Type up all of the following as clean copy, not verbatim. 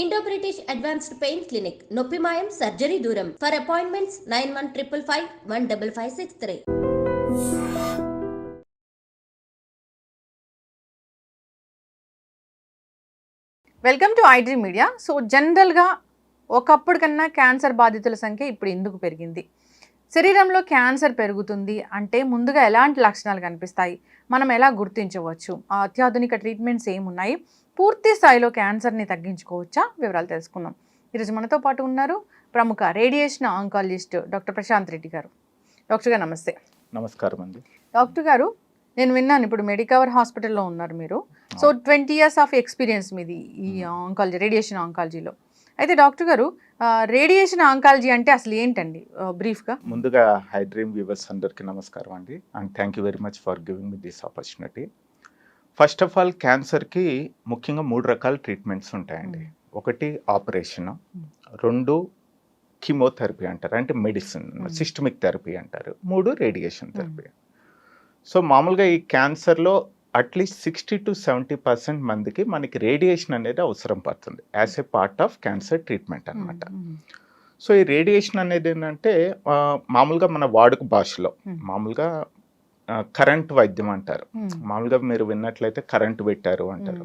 Indo British advanced pain clinic నొప్పి మాయం surgery దూరం for appointments 9155515563. Welcome to iDream media. So జనరల్గా ఒకప్పుడు కన్నా క్యాన్సర్ బాధితుల సంఖ్య ఇప్పుడు ఎందుకు పెరిగింది? శరీరంలో క్యాన్సర్ పెరుగుతుంది అంటే ముందుగా ఎలాంటి లక్షణాలు కనిపిస్తాయి, మనం ఎలా గుర్తించవచ్చు, అత్యాధునిక ట్రీట్మెంట్స్ ఏమున్నాయి, పూర్తి స్థాయిలో క్యాన్సర్ని తగ్గించుకోవచ్చా, వివరాలు తెలుసుకుందాం. ఈరోజు మనతో పాటు ఉన్నారు ప్రముఖ radiation oncologist doctor Prashant Reddy గారు. డాక్టర్ గారు నమస్తే. నమస్కారం అండి. డాక్టర్ గారు, నేను విన్నాను ఇప్పుడు మెడికవర్ హాస్పిటల్లో ఉన్నారు మీరు. సో 20 years ఆఫ్ ఎక్స్పీరియన్స్ మీది ఈ ఆంకాలజీ, రేడియేషన్ ఆంకాలజీలో. అయితే డాక్టర్ గారు, రేడియేషన్ ఆంకాలజీ అంటే అసలు ఏంటండి బ్రీఫ్గా? ముందుగా హై డ్రీమ్ వ్యూవర్స్ అందరికీ నమస్కారం అండి, and thank you very much for giving me this opportunity. First of all, క్యాన్సర్కి ముఖ్యంగా 3 రకాల ట్రీట్మెంట్స్ ఉంటాయండి. ఒకటి ఆపరేషన్, 2 కీమోథెరపీ అంటారు, అంటే మెడిసిన్ సిస్టమిక్ థెరపీ అంటారు, 3 రేడియేషన్ థెరపీ. సో మామూలుగా ఈ క్యాన్సర్లో అట్లీస్ట్ 60 to 70% మందికి మనకి రేడియేషన్ అనేది అవసరం పడుతుంది as a part of cancer treatment అనమాట. సో ఈ రేడియేషన్ అనేది ఏంటంటే మామూలుగా మన వాడుక భాషలో మామూలుగా కరెంట్ వైద్యం అంటారు. మామూలుగా మీరు విన్నట్లయితే కరెంట్ పెట్టారు అంటారు.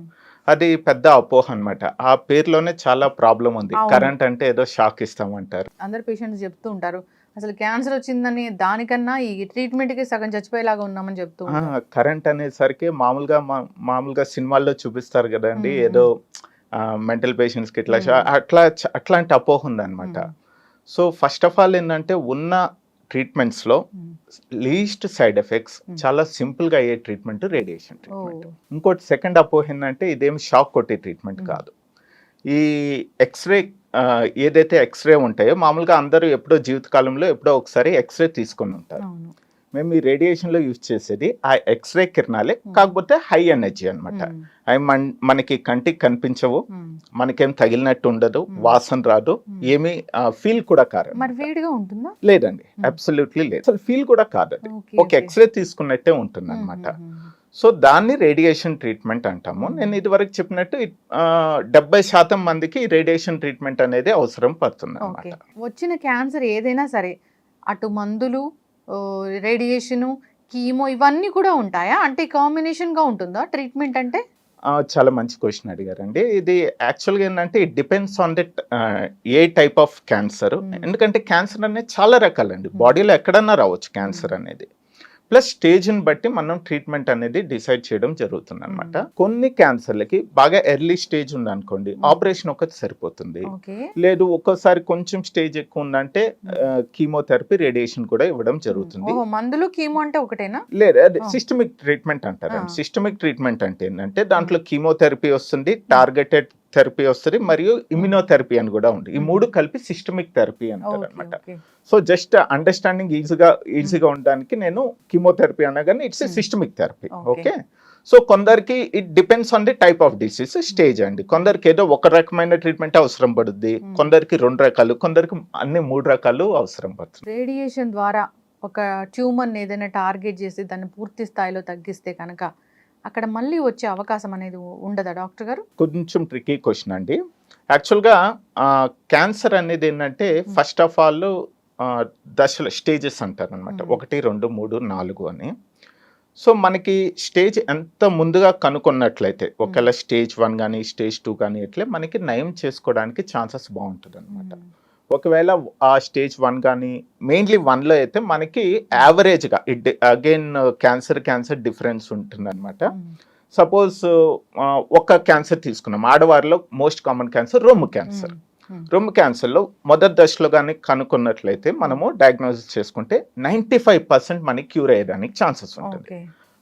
అది పెద్ద అపోహ అనమాట. ఆ పేరులోనే చాలా ప్రాబ్లం ఉంది. కరెంట్ అంటే ఏదో షాక్ ఇస్తామంటారు. అందరు పేషెంట్స్ చెప్తూ ఉంటారు అసలు క్యాన్సర్ వచ్చిందని, దానికన్నా ఈ ట్రీట్మెంట్కి సగం చచ్చిపోయేలాగా ఉన్నామని చెప్తూ. కరెంట్ అనేసరికి మామూలుగా సినిమాల్లో చూపిస్తారు కదండి, ఏదో మెంటల్ పేషెంట్స్కి ఇట్లా అట్లాంటి అపోహ ఉందన్నమాట. సో ఫస్ట్ ఆఫ్ ఆల్ ఏంటంటే ఉన్న ట్రీట్మెంట్స్లో లీస్ట్ సైడ్ ఎఫెక్ట్స్, చాలా సింపుల్గా అయ్యే ట్రీట్మెంట్ రేడియేషన్ ట్రీట్మెంట్. ఇంకోటి సెకండ్ అపోహ ఏంటంటే ఇదేమి షాక్ కొట్టే ట్రీట్మెంట్ కాదు. ఈ ఎక్స్రే ఏదైతే ఎక్స్రే ఉంటాయో మామూలుగా అందరూ ఎప్పుడో జీవితకాలంలో ఎప్పుడో ఒకసారి ఎక్స్రే తీసుకొని ఉంటారు. మేము ఈ రేడియేషన్లో యూజ్ చేసేది ఆ ఎక్స్రే కిరణాలే, కాకపోతే హై ఎనర్జీ అనమాట. అవి మనకి కంటికి కనిపించవు, మనకేం తగిలినట్టు ఉండదు, వాసన రాదు, ఏమి ఫీల్ కూడా కాదు. లేదండి, అబ్సల్యూట్లీ లేదు, అసలు ఫీల్ కూడా కాదు. అది ఒక ఎక్స్రే తీసుకున్నట్టే ఉంటుంది అనమాట. సో దాన్ని రేడియేషన్ ట్రీట్మెంట్ అంటాము. నేను ఇదివరకు చెప్పినట్టు 70% మందికి రేడియేషన్ ట్రీట్మెంట్ అనేది అవసరం పడుతుంది అనమాట. వచ్చిన క్యాన్సర్ ఏదైనా సరే అటు మందులు, రేడియేషను, కీమో ఇవన్నీ కూడా ఉంటాయా? అంటే కాంబినేషన్గా ఉంటుందా ట్రీట్మెంట్? అంటే చాలా మంచి క్వశ్చన్ అడిగారండి. ఇది యాక్చువల్గా ఏంటంటే it depends on that A type of cancer. ఎందుకంటే క్యాన్సర్ అనేది చాలా రకాలండి, బాడీలో ఎక్కడన్నా రావచ్చు క్యాన్సర్ అనేది. ప్లస్ స్టేజ్ని బట్టి మనం ట్రీట్మెంట్ అనేది డిసైడ్ చేయడం జరుగుతుంది అనమాట. కొన్ని క్యాన్సర్లకి బాగా ఎర్లీ స్టేజ్ ఉందనుకోండి, ఆపరేషన్ ఒకటి సరిపోతుంది. లేదు ఒక్కోసారి కొంచెం స్టేజ్ ఎక్కువ ఉందంటే కీమోథెరపీ, రేడియేషన్ కూడా ఇవ్వడం జరుగుతుంది. మందులు కీమో అంటే ఒకటేనా? లేదు, అది సిస్టమిక్ ట్రీట్మెంట్ అంటారు. సిస్టమిక్ ట్రీట్మెంట్ అంటే ఏంటంటే దాంట్లో కీమోథెరపీ వస్తుంది, టార్గెటెడ్ థెరపీ వస్తుంది, మరియు ఇమ్యునోథెరపీ అని కూడా ఉంది. ఈ 3 కలిపి సిస్టమిక్ థెరపీ అంటారు అనమాట. సో జస్ట్ అండర్స్టాండింగ్ ఈజీగా ఉండడానికి నేను కీమోథెరపీ అనగానే it's systemic therapy. Okay. So కొందరికి it depends on the type of disease, stage అండి. కొందరికి ఏదో ఒక రకమైన ట్రీట్మెంట్ అవసరం పడుద్ది, కొందరికి 2 రకాలు, కొందరికి అన్ని 3 రకాలు అవసరం పడుతుంది. రేడియేషన్ ద్వారా ఒక ట్యూమర్ని ఏదైనా టార్గెట్ చేసి దాన్ని పూర్తి స్థాయిలో తగ్గిస్తే కనుక అక్కడ మళ్ళీ వచ్చే అవకాశం అనేది ఉండదా డాక్టర్ గారు? కొంచెం ట్రికీ క్వశ్చన్ అండి. యాక్చువల్గా క్యాన్సర్ అనేది ఏంటంటే ఫస్ట్ ఆఫ్ ఆల్ దశల స్టేజెస్ అంటారు అనమాట. 1, 2, 3, 4 అని. సో మనకి స్టేజ్ ఎంత ముందుగా కనుక్కున్నట్లయితే, ఒకవేళ స్టేజ్ 1 కానీ స్టేజ్ 2 కానీ ఇట్లే మనకి నయం చేసుకోవడానికి ఛాన్సెస్ బాగుంటుంది అనమాట. ఒకవేళ ఆ స్టేజ్ 1 కానీ, మెయిన్లీ 1లో అయితే మనకి యావరేజ్గా అగైన్ క్యాన్సర్ డిఫరెన్స్ ఉంటుంది అనమాట. సపోజ్ ఒక క్యాన్సర్ తీసుకున్నాం, ఆడవారిలో మోస్ట్ కామన్ క్యాన్సర్ రొమ్ము క్యాన్సర్. రొమ్ము క్యాన్సర్లో మొదటి దశలో కానీ కనుక్కున్నట్లయితే మనము డయాగ్నోసిస్ చేసుకుంటే 95% మనకి క్యూర్ అయ్యేదానికి ఛాన్సెస్ ఉంటుంది.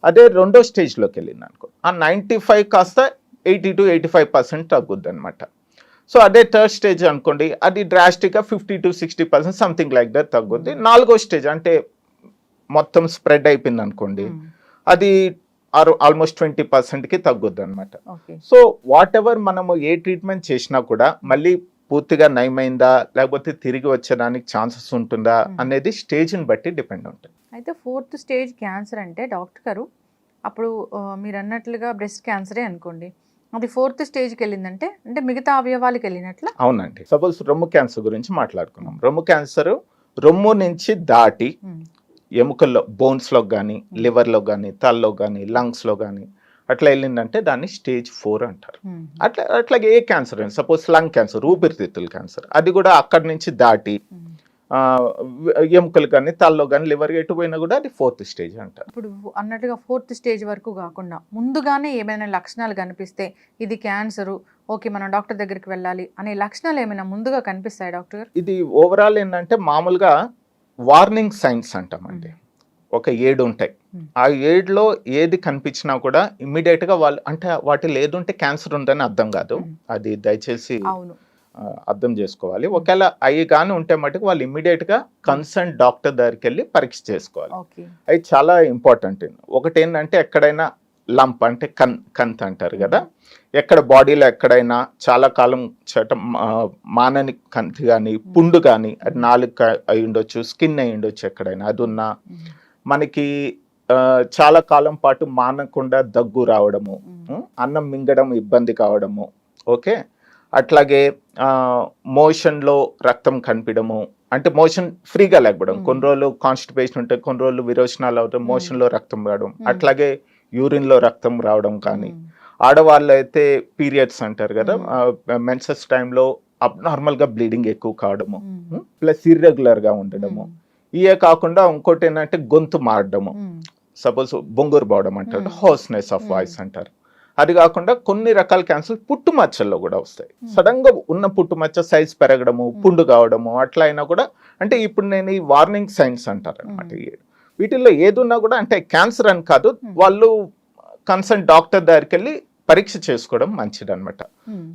అదే 2వ స్టేజ్లోకి వెళ్ళింది అనుకో, ఆ 95 కాస్త 80 to 85% తగ్గుద్ది అనమాట. సో అదే 3rd స్టేజ్ అనుకోండి, అది డ్రాస్టిక్గా 50 to 60% సంథింగ్ లైక్ దట్ తగ్గుద్ది. 4వ స్టేజ్ అంటే మొత్తం స్ప్రెడ్ అయిపోయింది అనుకోండి, అది ఆల్మోస్ట్ 20%కి తగ్గుద్ది అనమాట. సో వాట్ ఎవర్ మనము ఏ ట్రీట్మెంట్ చేసినా కూడా మళ్ళీ పూర్తిగా నయమైందా లేకపోతే తిరిగి వచ్చేదానికి ఛాన్సెస్ ఉంటుందా అనేది స్టేజ్ని బట్టి డిపెండ్ ఉంటుంది. అయితే 4th స్టేజ్ క్యాన్సర్ అంటే డాక్టర్ గారు, అప్పుడు మీరు అన్నట్లుగా బ్రెస్ట్ క్యాన్సరే అనుకోండి, అది 4th స్టేజ్కి వెళ్ళిందంటే అంటే మిగతా అవయవాలకు వెళ్ళినట్ల. అవునండి. సపోజ్ రొమ్ము క్యాన్సర్ గురించి మాట్లాడుకున్నాం. రొమ్ము క్యాన్సర్ రొమ్ము నుంచి దాటి ఎముకల్లో బోన్స్లో కానీ లివర్లో కానీ తలలో కానీ లంగ్స్లో కానీ అట్లా వెళ్ళిందంటే దాన్ని స్టేజ్ 4 అంటారు. అట్లాగే ఏ క్యాన్సర్ అండి, సపోజ్ లంగ్ క్యాన్సర్, ఊపిరితిత్తుల క్యాన్సర్, అది కూడా అక్కడి నుంచి దాటి ఎముకలు కానీ తలలో కానీ లివర్ ఎటు పోయినా కూడా అది 4th స్టేజ్ అంటారు. ఇప్పుడు అన్నట్టుగా 4th స్టేజ్ వరకు కాకుండా ముందుగానే ఏమైనా లక్షణాలు కనిపిస్తే ఇది క్యాన్సరు, ఓకే మనం డాక్టర్ దగ్గరికి వెళ్ళాలి అనే లక్షణాలు ఏమైనా ముందుగా కనిపిస్తాయి డాక్టర్ గారు? ఇది ఓవరాల్ ఏంటంటే మామూలుగా వార్నింగ్ సైన్స్ అంటామండి. ఒక 7 ఉంటాయి. ఆ 7లో ఏది కనిపించినా కూడా ఇమ్మీడియట్గా వాళ్ళు అంటే వాటిలో ఏది ఉంటే క్యాన్సర్ ఉందని అర్థం కాదు, అది దయచేసి అర్థం చేసుకోవాలి. ఒకవేళ అవి కానీ ఉంటే మటుకు వాళ్ళు ఇమ్మీడియట్గా కన్సర్న్ డాక్టర్ దగ్గరికి వెళ్ళి పరీక్ష చేసుకోవాలి. అవి చాలా ఇంపార్టెంట్. ఒకటి ఏంటంటే ఎక్కడైనా లంప్ అంటే కంత్ అంటారు కదా, ఎక్కడ బాడీలో ఎక్కడైనా చాలా కాలం మానని కంతి కానీ పుండు కానీ, అది నాలుగు అయి ఉండొచ్చు, స్కిన్ అయి ఉండొచ్చు, ఎక్కడైనా అది ఉన్నా మనకి చాలా కాలం పాటు మానకుండా దగ్గు రావడము, అన్నం మింగడం ఇబ్బంది కావడము, ఓకే, అట్లాగే మోషన్లో రక్తం కనిపించడము, అంటే మోషన్ ఫ్రీగా లేకపోవడం, కొన్ని రోజులు కాన్స్టిపేషన్ ఉంటే కొన్ని రోజులు విరోచనాలు అవుతాయి, మోషన్లో రక్తం రావడం, అట్లాగే యూరిన్లో రక్తం రావడం కానీ, ఆడవాళ్ళు అయితే పీరియడ్స్ అంటారు కదా, మెన్సెస్ టైంలో అబ్నార్మల్గా బ్లీడింగ్ ఎక్కువ కావడము, ప్లస్ ఇర్రెగ్యులర్గా ఉండడము, ఇవే కాకుండా ఇంకోటి ఏంటంటే గొంతు మారడము, సపోజ్ బొంగురు పోవడం అంటారు, హోస్నెస్ ఆఫ్ వాయిస్ అంటారు. అది కాకుండా కొన్ని రకాల క్యాన్సర్ పుట్టుమచ్చల్లో కూడా వస్తాయి. సడన్ గా ఉన్న పుట్టుమచ్చ సైజ్ పెరగడము, పుండు కావడము, అట్లా అయినా కూడా అంటే ఇప్పుడు నేను ఈ వార్నింగ్ సైన్స్ అంటారు అనమాట. వీటిల్లో ఏదున్నా కూడా అంటే క్యాన్సర్ అని కాదు, వాళ్ళు కన్సర్న్ డాక్టర్ దగ్గరికి వెళ్ళి పరీక్ష చేసుకోవడం మంచిది అనమాట.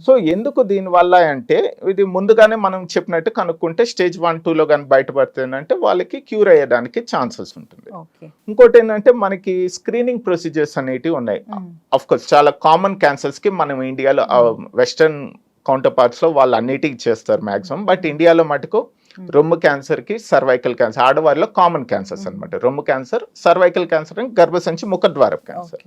సో ఎందుకు దీనివల్ల అంటే ఇది ముందుగానే మనం చెప్పినట్టు కనుక్కుంటే స్టేజ్ 1, 2లో కానీ బయటపడుతుందంటే వాళ్ళకి క్యూర్ అయ్యేదానికి ఛాన్సెస్ ఉంటుంది. ఇంకోటి ఏంటంటే మనకి స్క్రీనింగ్ ప్రొసీజర్స్ అనేటివి ఉన్నాయి. అఫ్ కోర్స్ చాలా కామన్ క్యాన్సర్స్ కి మనం ఇండియాలో వెస్టర్న్ కౌంటర్ పార్ట్స్ లో వాళ్ళు అన్నిటికీ చేస్తారు మాక్సిమం, బట్ ఇండియాలో మటుకు రొమ్ము క్యాన్సర్ కి సర్వైకల్ క్యాన్సర్ ఆడవారిలో కామన్ క్యాన్సర్స్ అనమాట. రొమ్ము క్యాన్సర్, సర్వైకల్ క్యాన్సర్, గర్భసంచి ముఖద్వారపు క్యాన్సర్.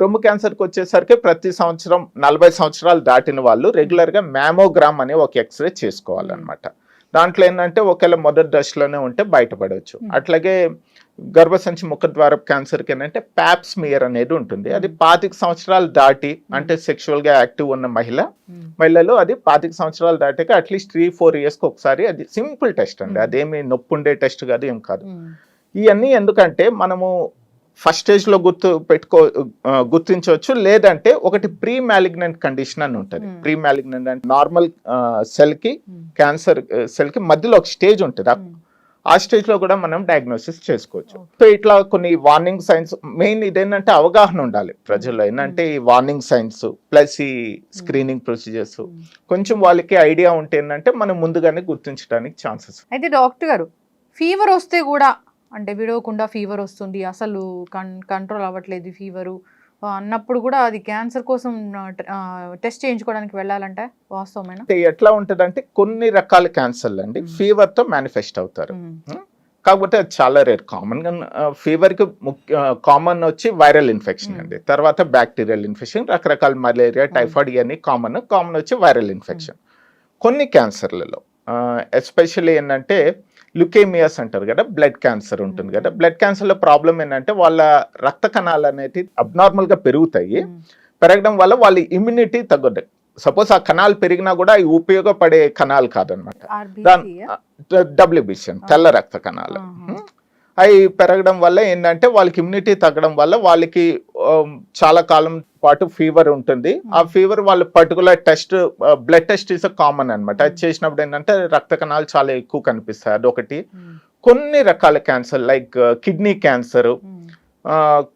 రొమ్ము క్యాన్సర్ కి వచ్చేసరికి ప్రతి సంవత్సరం 40 సంవత్సరాలు దాటిన వాళ్ళు రెగ్యులర్ గా మ్యామోగ్రామ్ అనే ఒక ఎక్స్రే చేసుకోవాలన్నమాట. దాంట్లో ఏంటంటే ఒకవేళ మొదటి దశలోనే ఉంటే బయటపడవచ్చు. అట్లాగే గర్భసంచి ముఖద్వారపు క్యాన్సర్కి ఏంటంటే ప్యాప్ స్మియర్ అనేది ఉంటుంది. అది 25 సంవత్సరాలు దాటి అంటే సెక్షువల్ గా యాక్టివ్ ఉన్న మహిళలు అది 25 సంవత్సరాలు దాటాక అట్లీస్ట్ 3-4 ఇయర్స్కి ఒకసారి, అది సింపుల్ టెస్ట్ అండి, అదేమి నొప్పి ఉండే టెస్ట్ కాదు, ఏం కాదు. ఇవన్నీ ఎందుకంటే మనము ఫస్ట్ స్టేజ్లో గుర్తించవచ్చు, లేదంటే ఒకటి ప్రీ మ్యాలిగ్నెంట్ కండిషన్ అని ఉంటుంది. ప్రీ మ్యాలిగ్నెంట్ అంటే నార్మల్ సెల్ కి క్యాన్సర్ సెల్ కి మధ్యలో ఒక స్టేజ్ ఉంటుంది, ఆ స్టేజ్ లో కూడా మనం డయాగ్నోసిస్ చేసుకోవచ్చు. సో ఇట్లా కొన్ని వార్నింగ్ సైన్స్, మెయిన్ ఇదేంటంటే అవగాహన ఉండాలి ప్రజల్లో, ఏంటంటే ఈ వార్నింగ్ సైన్స్ ప్లస్ ఈ స్క్రీనింగ్ ప్రొసీజర్స్ కొంచెం వాళ్ళకి ఐడియా ఉంటే ఏంటంటే మనం ముందుగానే గుర్తించడానికి ఛాన్సెస్. అయితే డాక్టర్ గారు ఫీవర్ వస్తే కూడా అంటే విడవకుండా ఫీవర్ వస్తుంది, అసలు కంట్రోల్ అవ్వట్లేదు ఫీవరు అన్నప్పుడు కూడా అది క్యాన్సర్ కోసం టెస్ట్ చేయించుకోవడానికి వెళ్ళాలంటే వాస్తవమేనా? ఎట్లా ఉంటుంది అంటే కొన్ని రకాల క్యాన్సర్లు అండి ఫీవర్ తో మేనిఫెస్ట్ అవుతారు, కాకపోతే అది చాలా రేర్. కామన్ గా ఫీవర్ కి కామన్ వచ్చి వైరల్ ఇన్ఫెక్షన్ అండి, తర్వాత బ్యాక్టీరియల్ ఇన్ఫెక్షన్, రకరకాల మలేరియా, టైఫాయిడ్ ఇవన్నీ కామన్ వచ్చి వైరల్ ఇన్ఫెక్షన్. కొన్ని క్యాన్సర్లలో ఎస్పెషల్లీ ఏంటంటే లుకేమియాస్ అంటారు కదా, బ్లడ్ క్యాన్సర్ ఉంటుంది కదా, బ్లడ్ క్యాన్సర్ లో ప్రాబ్లం ఏంటంటే వాళ్ళ రక్త కణాలు అనేది అబ్నార్మల్ గా పెరుగుతాయి, పెరగడం వల్ల వాళ్ళ ఇమ్యూనిటీ తగ్గదు. సపోజ్ ఆ కణాలు పెరిగినా కూడా అవి ఉపయోగపడే కణాలు కాదనమాట, WBC తెల్ల రక్త కణాలు. అవి పెరగడం వల్ల ఏంటంటే వాళ్ళకి ఇమ్యూనిటీ తగ్గడం వల్ల వాళ్ళకి చాలా కాలం పాటు ఫీవర్ ఉంటుంది. ఆ ఫీవర్ వాళ్ళు particular test, blood test is common అనమాట. అది చేసినప్పుడు ఏంటంటే రక్త కణాలు చాలా ఎక్కువ కనిపిస్తాయి, అదొకటి. కొన్ని రకాల క్యాన్సర్ లైక్ కిడ్నీ క్యాన్సర్,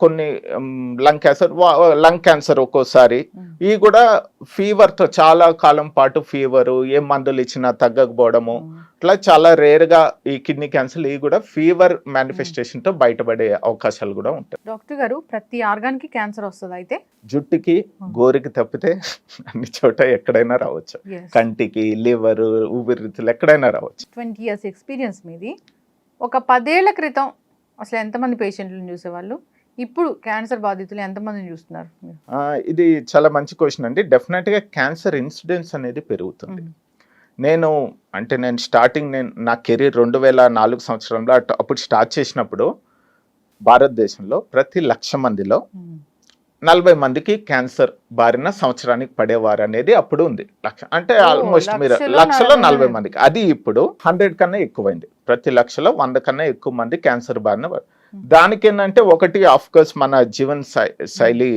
కొన్ని లంగ్ క్యాన్సర్ ఒక్కోసారి, ఇవి కూడా ఫీవర్ తో చాలా కాలం పాటు ఫీవరు, ఏ మందులు ఇచ్చినా తగ్గకపోవడము, ఇట్లా చాలా రేర్ గా ఈ కిడ్నీ క్యాన్సర్ ఇవి కూడా ఫీవర్ మేనిఫెస్టేషన్ తో బయటపడే అవకాశాలు కూడా ఉంటాయి. డాక్టర్ గారు ప్రతి ఆర్గాన్ కి క్యాన్సర్ వస్తుంది అయితే? జుట్టుకి, గోరికి తప్పితే అన్ని చోట ఎక్కడైనా రావచ్చు, కంటికి, లివర్, ఊపిరితిత్తులు ఎక్కడైనా రావచ్చు. 20 years ఎక్స్పీరియన్స్ మీది. ఒక 10 ఏళ్ల క్రితం అసలు ఎంతమంది పేషెంట్లను చూసేవాళ్ళు? ఇప్పుడు క్యాన్సర్ బాధితులు ఎంతమందిని చూస్తున్నారు మీరు? ఇది చాలా మంచి క్వశ్చన్ అండి. డెఫినెట్గా క్యాన్సర్ ఇన్సిడెన్స్ అనేది పెరుగుతుంది. నేను స్టార్టింగ్ నా కెరీర్ 2004 సంవత్సరంలో అప్పుడు స్టార్ట్ చేసినప్పుడు భారతదేశంలో ప్రతి 1,00,000 మందిలో 40 మందికి క్యాన్సర్ బారిన సంవత్సరానికి పడేవారు అనేది అప్పుడు ఉంది. అంటే ఆల్మోస్ట్ మీరు లక్షలో 40 మందికి. అది ఇప్పుడు 100 కన్నా ఎక్కువైంది. ప్రతి 1,00,000లో 100 కన్నా ఎక్కువ మంది క్యాన్సర్ బారిన. దానికి ఏంటంటే ఒకటి ఆఫ్ కోర్స్ మన జీవన శైలి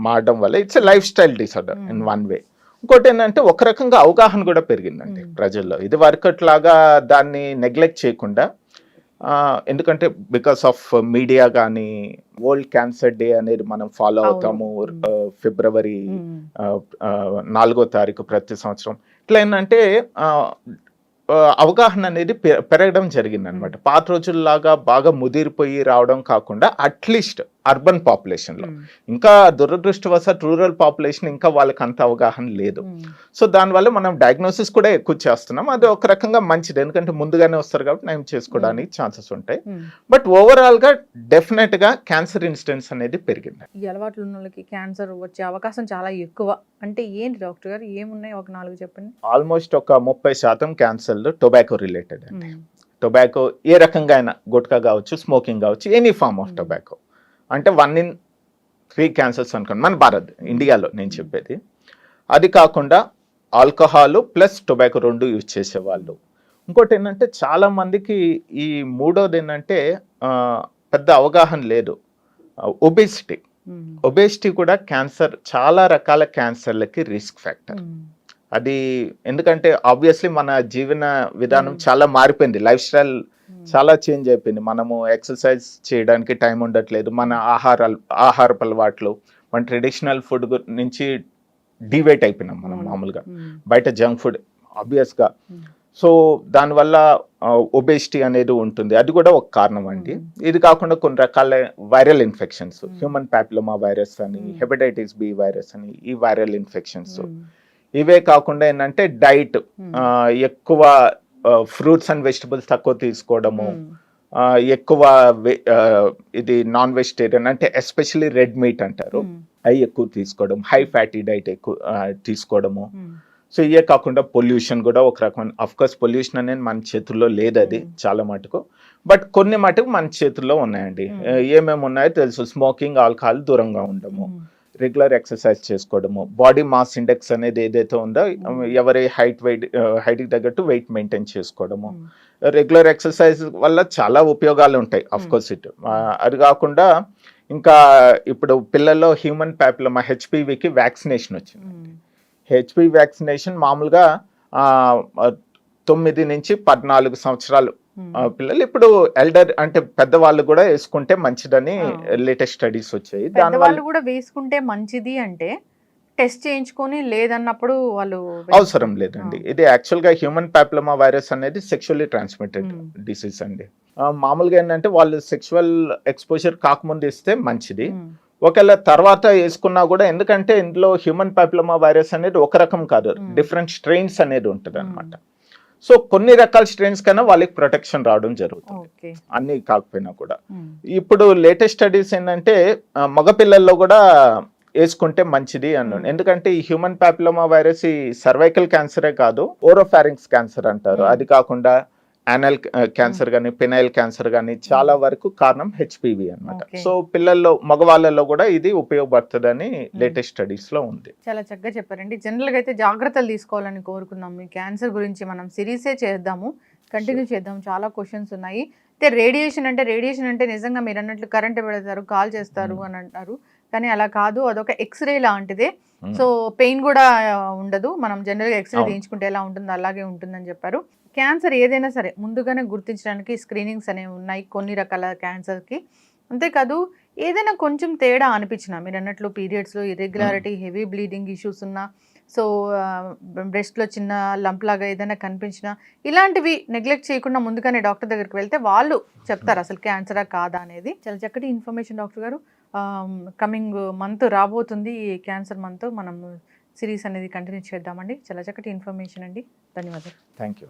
మారడం వల్ల it's life style disorder in one way. ఇంకోటి ఏంటంటే ఒక రకంగా అవగాహన కూడా పెరిగిందండి ప్రజల్లో. ఇది వరకట్లాగా దాన్ని నెగ్లెక్ట్ చేయకుండా, ఎందుకంటే బికాస్ ఆఫ్ మీడియా కానీ వరల్డ్ క్యాన్సర్ డే అనేది మనం ఫాలో అవుతాము ఫిబ్రవరి 4వ తారీఖు ప్రతి సంవత్సరం. ఇట్లా ఏంటంటే అవగాహన అనేది పెరగడం జరిగింది అనమాట. పాత రోజుల్లాగా బాగా ముదిరిపోయి రావడం కాకుండా అట్లీస్ట్ అర్బన్ పాపులేషన్లో, ఇంకా దురదృష్టవశాత్ రూరల్ పాపులేషన్ ఇంకా వాళ్ళకి అంత అవగాహన లేదు. సో దానివల్ల మనం డయాగ్నోసిస్ కూడా ఎక్కువ చేస్తున్నాం. అది ఒక రకంగా మంచిది, ఎందుకంటే ముందుగానే వస్తారు కాబట్టి నయం చేసుకోవడానికి ఛాన్సెస్ ఉంటాయి. బట్ ఓవరాల్గా డెఫినెట్గా క్యాన్సర్ ఇన్సిడెన్స్ అనేది పెరిగింది. ఈ అలవాట్లు ఉన్న వాళ్ళకి క్యాన్సర్ వచ్చే అవకాశం చాలా ఎక్కువ. అంటే ఏంటి డాక్టర్ గారు, ఏమున్నాయి ఒక 4 చెప్పండి. ఆల్మోస్ట్ ఒక 30% క్యాన్సర్లు టొబాకో రిలేటెడ్ అండి. టొబాకో ఏ రకంగా అయినా, గుట్కా కావచ్చు, స్మోకింగ్ కావచ్చు, ఎనీ ఫార్మ్ ఆఫ్ టొబాకో. అంటే 1 in 3 క్యాన్సర్స్ అనుకోండి మన ఇండియాలో నేను చెప్పేది. అది కాకుండా ఆల్కహాల్ ప్లస్ టొబాకో 2 యూజ్ చేసేవాళ్ళు. ఇంకోటి ఏంటంటే చాలా మందికి ఈ మూడోది ఏంటంటే పెద్ద అవగాహన లేదు, ఒబేసిటీ కూడా క్యాన్సర్, చాలా రకాల క్యాన్సర్లకి రిస్క్ ఫ్యాక్టర్. అది ఎందుకంటే ఆబ్వియస్లీ మన జీవన విధానం చాలా మారిపోయింది, లైఫ్ స్టైల్ చాలా చేంజ్ అయిపోయింది. మనము ఎక్సర్సైజ్ చేయడానికి టైం ఉండట్లేదు, మన ఆహారపు అలవాట్లు, మన ట్రెడిషనల్ ఫుడ్ నుంచి డివేట్ అయిపోయినాం మనం. మామూలుగా బయట జంక్ ఫుడ్ ఆబ్వియస్గా. సో దానివల్ల ఒబేసిటీ అనేది ఉంటుంది, అది కూడా ఒక కారణం అండి. ఇది కాకుండా కొన్ని రకాల viral infections, human papilloma virus అని, హెపటైటిస్ బి వైరస్ అని, ఈ వైరల్ ఇన్ఫెక్షన్స్. ఇవే కాకుండా ఏంటంటే డైట్, ఎక్కువ ఫ్రూట్స్ అండ్ వెజిటబుల్స్ తక్కువ తీసుకోవడము, ఎక్కువ ఇది నాన్ వెజిటేరియన్ అంటే ఎస్పెషల్లీ రెడ్ మీట్ అంటారు, అవి ఎక్కువ తీసుకోవడం, హై ఫ్యాటీ డైట్ ఎక్కువ తీసుకోవడము. సో ఇవే కాకుండా పొల్యూషన్ కూడా ఒక రకమైన, అఫ్ కోర్స్ పొల్యూషన్ అనేది మన చేతుల్లో లేదు, అది చాలా మటుకు, బట్ కొన్ని మటుకు మన చేతుల్లో ఉన్నాయండి. ఏమేమి ఉన్నాయో తెలుసు. స్మోకింగ్, ఆల్కహాల్ దూరంగా ఉండము, రెగ్యులర్ ఎక్సర్సైజ్ చేసుకోవడము, బాడీ మాస్ ఇండెక్స్ అనేది ఏదైతే ఉందో ఎవరి హైట్కి తగ్గట్టు వెయిట్ మెయింటైన్ చేసుకోవడము, రెగ్యులర్ ఎక్సర్సైజ్ వల్ల చాలా ఉపయోగాలు ఉంటాయి అఫ్ కోర్స్ ఇట్. అది కాకుండా ఇంకా ఇప్పుడు పిల్లల్లో హ్యూమన్ ప్యాపిలోమా హెచ్పివికి వ్యాక్సినేషన్ వచ్చింది. హెచ్పివి వ్యాక్సినేషన్ మామూలుగా 9 నుంచి 14 సంవత్సరాలు పిల్లలు, ఇప్పుడు ఎల్డర్ అంటే పెద్దవాళ్ళు కూడా వేసుకుంటే మంచిదని లేటెస్ట్ స్టడీస్ వచ్చాయి. దానివల్ల కూడా వేసుకుంటే మంచిది అంటే టెస్ట్ చేయించుకొని, లేదన్నప్పుడు వాళ్ళు అవసరం లేదండి. ఇది యాక్చువల్గా హ్యూమన్ ప్యాపిలోమా వైరస్ అనేది సెక్షువల్లీ ట్రాన్స్మిటెడ్ డిసీజ్ అండి. మామూలుగా ఏంటంటే వాళ్ళు సెక్షువల్ ఎక్స్పోజర్ కాకముందు ఇస్తే మంచిది. ఒకవేళ తర్వాత వేసుకున్నా కూడా, ఎందుకంటే ఇందులో హ్యూమన్ ప్యాపిలోమా వైరస్ అనేది ఒక రకం కాదు, డిఫరెంట్ స్ట్రెయిన్స్ అనేది ఉంటుంది అనమాట. సో కొన్ని రకాల స్ట్రెయిన్స్ కన్నా వాళ్ళకి ప్రొటెక్షన్ రావడం జరుగుతుంది, అన్ని కాకపోయినా కూడా. ఇప్పుడు లేటెస్ట్ స్టడీస్ ఏంటంటే మగపిల్లల్లో కూడా వేసుకుంటే మంచిది అన్నాను. ఎందుకంటే ఈ హ్యూమన్ ప్యాపిలోమా వైరస్ ఈ సర్వైకల్ క్యాన్సరే కాదు, ఓరోఫారింక్స్ క్యాన్సర్ అంటారు, అది కాకుండా యానల్ క్యాన్సర్ కానీ, పెనైల్ క్యాన్సర్ కానీ చాలా వరకు కారణం హెచ్పివి అనమాట. సో పిల్లల్లో, మగవాళ్ళలో కూడా ఇది ఉపయోగపడుతుందని లేటెస్ట్ స్టడీస్ లో ఉంది. చాలా చక్కగా చెప్పారండి. జనరల్ గా అయితే జాగ్రత్తలు తీసుకోవాలని కోరుకుందాం. మీ క్యాన్సర్ గురించి మనం సిరీసే చేద్దాము, కంటిన్యూ చేద్దాం. చాలా క్వశ్చన్స్ ఉన్నాయి. అయితే రేడియేషన్ అంటే నిజంగా మీరు అన్నట్లు కరెంట్ పెడతారు, కాల్ చేస్తారు అని అంటారు, కానీ అలా కాదు, అదొక ఎక్స్రే లాంటిదే. సో పెయిన్ కూడా ఉండదు, మనం జనరల్గా ఎక్స్రే తీయించుకుంటే ఎలా ఉంటుందో అలాగే ఉంటుందని చెప్పారు. క్యాన్సర్ ఏదైనా సరే ముందుగానే గుర్తించడానికి స్క్రీనింగ్స్ అనేవి ఉన్నాయి కొన్ని రకాల క్యాన్సర్కి. అంతేకాదు ఏదైనా కొంచెం తేడా అనిపించినా, మీరు అన్నట్లు పీరియడ్స్లో ఇర్రెగ్యులారిటీ, హెవీ బ్లీడింగ్ ఇష్యూస్ ఉన్నా, సో బ్రెస్ట్లో చిన్న లంప్ లాగా ఏదైనా కనిపించినా, ఇలాంటివి నెగ్లెక్ట్ చేయకుండా ముందుగానే డాక్టర్ దగ్గరికి వెళ్తే వాళ్ళు చెప్తారు అసలు క్యాన్సరా కాదా అనేది. చాలా చక్కటి ఇన్ఫర్మేషన్ డాక్టర్ గారు. కమింగ్ మంత్ రాబోతుంది క్యాన్సర్ మంత్, మనం సిరీస్ అనేది కంటిన్యూ చేద్దామండి. చాలా చక్కటి ఇన్ఫర్మేషన్ అండి, ధన్యవాదాలు. Thank you.